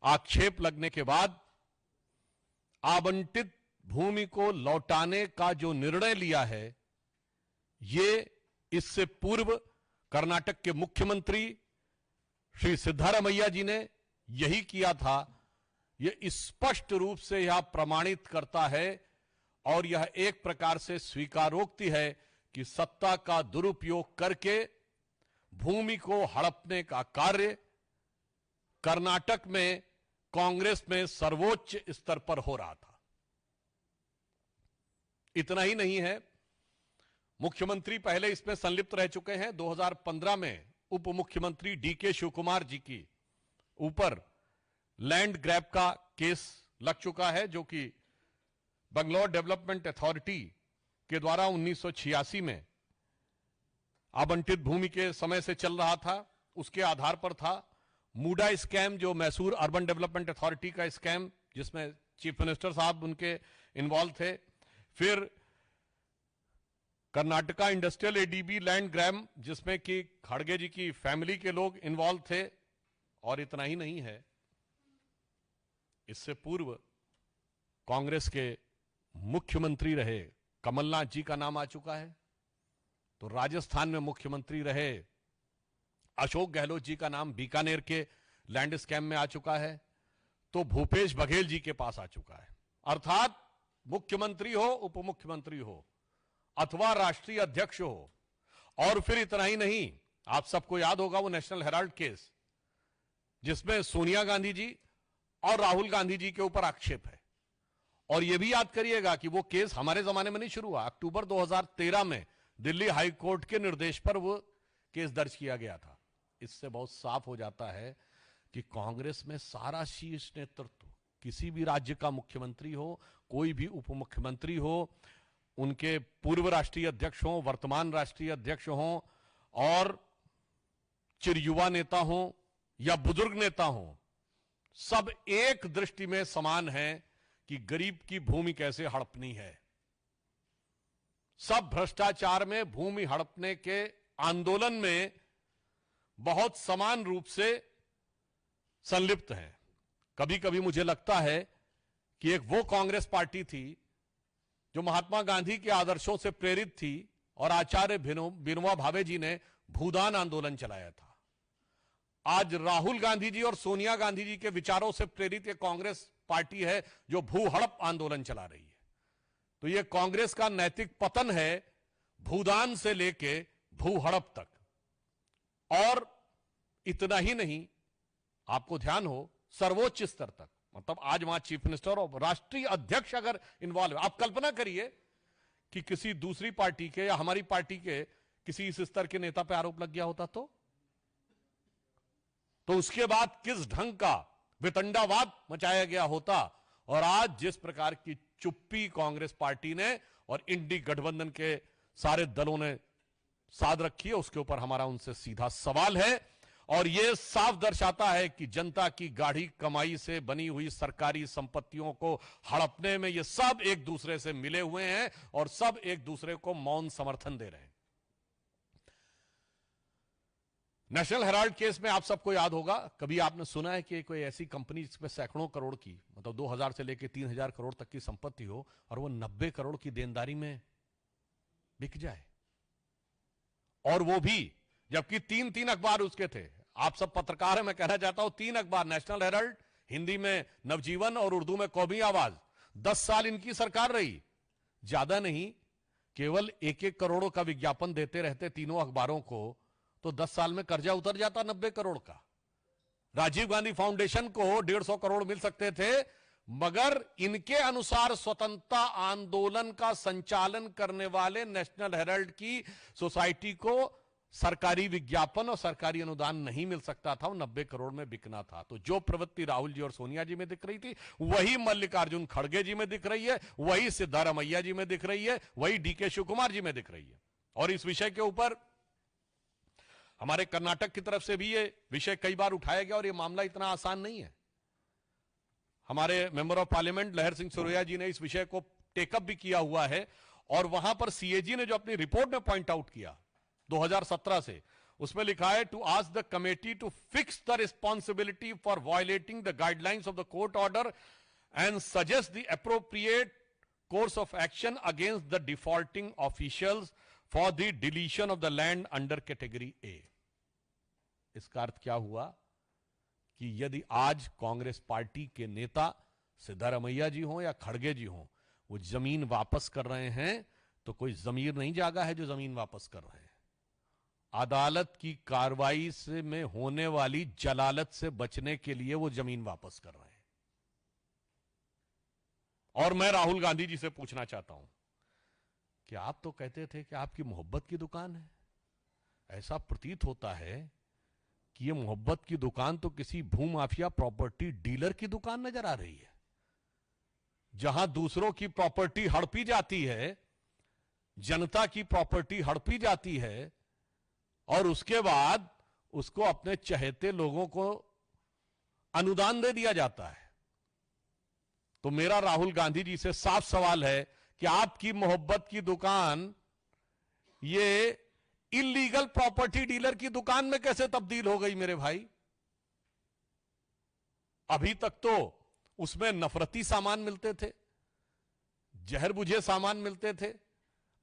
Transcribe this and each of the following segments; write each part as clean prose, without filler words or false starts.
आक्षेप लगने के बाद आवंटित भूमि को लौटाने का जो निर्णय लिया है, ये इससे पूर्व कर्नाटक के मुख्यमंत्री श्री सिद्धारमैया जी ने यही किया था। यह स्पष्ट रूप से यह प्रमाणित करता है और यह एक प्रकार से स्वीकारोक्ति है कि सत्ता का दुरुपयोग करके भूमि को हड़पने का कार्य कर्नाटक में कांग्रेस में सर्वोच्च स्तर पर हो रहा था। इतना ही नहीं है, मुख्यमंत्री पहले इसमें संलिप्त रह चुके हैं। 2015 में उप मुख्यमंत्री डीके शिवकुमार जी की ऊपर लैंड ग्रैब का केस लग चुका है, जो कि बंगलौर डेवलपमेंट अथॉरिटी के द्वारा 1986 में आवंटित भूमि के समय से चल रहा था। उसके आधार पर था मूडा स्कैम, जो मैसूर अर्बन डेवलपमेंट अथॉरिटी का स्कैम, जिसमें चीफ मिनिस्टर साहब उनके इन्वॉल्व थे। फिर Karnataka industrial ADB land grab, जिसमें कि खड़गे जी की फैमिली के लोग इन्वॉल्व थे। और इतना ही नहीं है, इससे पूर्व कांग्रेस के मुख्यमंत्री रहे कमलनाथ जी का नाम आ चुका है। तो राजस्थान में मुख्यमंत्री रहे अशोक गहलोत जी का नाम बीकानेर के लैंड स्कैम में आ चुका है। तो भूपेश बघेल जी के पास आ चुका है। अर्थात मुख्यमंत्री हो, उप मुख्यमंत्री हो अथवा राष्ट्रीय अध्यक्ष हो। और फिर इतना ही नहीं, आप सबको याद होगा वो नेशनल हेराल्ड केस, जिसमें सोनिया गांधी जी और राहुल गांधी जी के ऊपर आक्षेप है। और यह भी याद करिएगा कि वो केस हमारे जमाने में नहीं शुरू हुआ, अक्टूबर 2013 में दिल्ली हाई कोर्ट के निर्देश पर वो केस दर्ज किया गया था। इससे बहुत साफ हो जाता है कि कांग्रेस में सारा शीर्ष नेतृत्व, किसी भी राज्य का मुख्यमंत्री हो, कोई भी उप मुख्यमंत्री हो, उनके पूर्व राष्ट्रीय अध्यक्ष हों, वर्तमान राष्ट्रीय अध्यक्ष हों, और चिरयुवा नेता हों या बुजुर्ग नेता हों, सब एक दृष्टि में समान है कि गरीब की भूमि कैसे हड़पनी है। सब भ्रष्टाचार में, भूमि हड़पने के आंदोलन में बहुत समान रूप से संलिप्त हैं। कभी कभी मुझे लगता है कि एक वो कांग्रेस पार्टी थी जो महात्मा गांधी के आदर्शों से प्रेरित थी, और आचार्य विनोबा भावे जी ने भूदान आंदोलन चलाया था। आज राहुल गांधी जी और सोनिया गांधी जी के विचारों से प्रेरित एक कांग्रेस पार्टी है जो भू हड़प आंदोलन चला रही है। तो यह कांग्रेस का नैतिक पतन है, भूदान से लेके भू हड़प तक। और इतना ही नहीं, आपको ध्यान हो, सर्वोच्च स्तर तक, मतलब आज वहां चीफ मिनिस्टर और राष्ट्रीय अध्यक्ष अगर इन्वॉल्व है। आप कल्पना करिए कि किसी दूसरी पार्टी के या हमारी पार्टी के किसी इस स्तर के नेता पे आरोप लग गया होता तो उसके बाद किस ढंग का वितंडावाद मचाया गया होता। और आज जिस प्रकार की चुप्पी कांग्रेस पार्टी ने और इंडी गठबंधन के सारे दलों ने साध रखी है, उसके ऊपर हमारा उनसे सीधा सवाल है। और यह साफ दर्शाता है कि जनता की गाढ़ी कमाई से बनी हुई सरकारी संपत्तियों को हड़पने में ये सब एक दूसरे से मिले हुए हैं और सब एक दूसरे को मौन समर्थन दे रहे हैं। नेशनल हेराल्ड केस में आप सबको याद होगा, कभी आपने सुना है कि कोई ऐसी कंपनी जिसमें सैकड़ों करोड़ की, मतलब 2000 से लेकर 3000 करोड़ तक की संपत्ति हो और वो 90 करोड़ की देनदारी में बिक जाए? और वो भी जबकि 3 अखबार उसके थे। आप सब पत्रकार हैं, मैं कहना चाहता हूं 3 अखबार, नेशनल हेराल्ड, हिंदी में नवजीवन और उर्दू में कौमी आवाज। 10 साल इनकी सरकार रही, ज्यादा नहीं, केवल 1-1 करोड़ का विज्ञापन देते रहते तीनों अखबारों को, तो 10 साल में कर्जा उतर जाता 90 करोड़ का। राजीव गांधी फाउंडेशन को 150 करोड़ मिल सकते थे, मगर इनके अनुसार स्वतंत्रता आंदोलन का संचालन करने वाले नेशनल हेराल्ड की सोसाइटी को सरकारी विज्ञापन और सरकारी अनुदान नहीं मिल सकता था, वो 90 करोड़ में बिकना था। तो जो प्रवृत्ति राहुल जी और सोनिया जी में दिख रही थी, वही मल्लिकार्जुन खड़गे जी में दिख रही है, वही सिद्धारमैया जी में दिख रही है, वही डीके शिवकुमार जी में दिख रही है। और इस विषय के ऊपर हमारे कर्नाटक की तरफ से भी ये विषय कई बार उठाया गया और ये मामला इतना आसान नहीं है। हमारे मेंबर ऑफ पार्लियामेंट लहर सिंह सुरैया जी ने इस विषय को टेकअप भी किया हुआ है, और वहां पर सीएजी ने जो अपनी रिपोर्ट में पॉइंट आउट किया 2017 से, उसमें लिखा है to ask the committee to fix the responsibility for violating the guidelines of the court order and suggest the appropriate course of action against the defaulting officials for the deletion of the land under category A। इसका अर्थ क्या हुआ कि यदि आज Congress party के नेता सिद्धारमैया जी हों या खड़गे जी हों, वो जमीन वापस कर रहे हैं तो कोई जमीर नहीं जागा है जो जमीन वापस कर रहे हैं। अदालत की कार्रवाई से में होने वाली जलालत से बचने के लिए वो जमीन वापस कर रहे हैं। और मैं राहुल गांधी जी से पूछना चाहता हूं कि आप तो कहते थे कि आपकी मोहब्बत की दुकान है, ऐसा प्रतीत होता है कि यह मोहब्बत की दुकान तो किसी भूमाफिया प्रॉपर्टी डीलर की दुकान नजर आ रही है, जहां दूसरों की प्रॉपर्टी हड़पी जाती है, जनता की प्रॉपर्टी हड़पी जाती है और उसके बाद उसको अपने चहेते लोगों को अनुदान दे दिया जाता है। तो मेरा राहुल गांधी जी से साफ सवाल है कि आपकी मोहब्बत की दुकान ये इलीगल प्रॉपर्टी डीलर की दुकान में कैसे तब्दील हो गई मेरे भाई? अभी तक तो उसमें नफरती सामान मिलते थे, जहर बुझे सामान मिलते थे,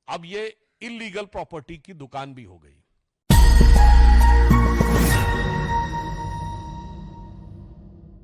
अब ये इलीगल प्रॉपर्टी की दुकान भी हो गई।